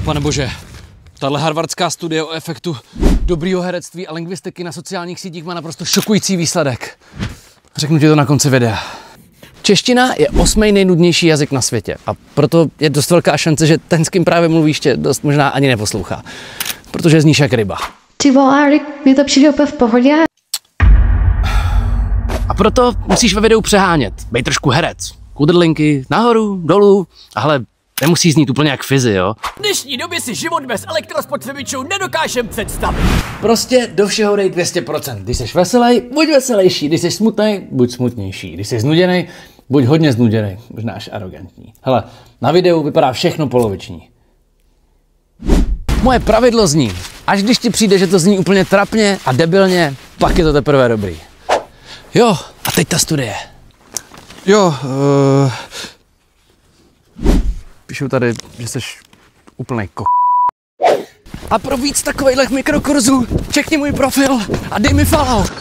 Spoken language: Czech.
Panebože, tahle harvardská studie o efektu dobrýho herectví a lingvistiky na sociálních sítích má naprosto šokující výsledek. Řeknu ti to na konci videa. Čeština je 8. nejnudnější jazyk na světě a proto je dost velká šance, že ten, s kým právě mluvíš, tě dost možná ani neposlouchá, protože zníš jak ryba. Ty vole, mi to přijde úplně v pohodě. A proto musíš ve videu přehánět, bej trošku herec. Kudrlinky, nahoru, dolů, a hele, nemusí znít úplně jak fyzi, jo? V dnešní době si život bez elektrospotřebičů nedokážem představit. Prostě do všeho dej 200%. Když jsi veselý, buď veselější, když jsi smutný, buď smutnější, když jsi znuděný, buď hodně znuděný, možná až arrogantní. Hele, na videu vypadá všechno poloviční. Moje pravidlo zní, až když ti přijde, že to zní úplně trapně a debilně, pak je to teprve dobrý. Jo, a teď ta studie. Jo, píšu tady, že jsi úplnej A pro víc takovejhlech mikrokurzů čekni můj profil a dej mi follow.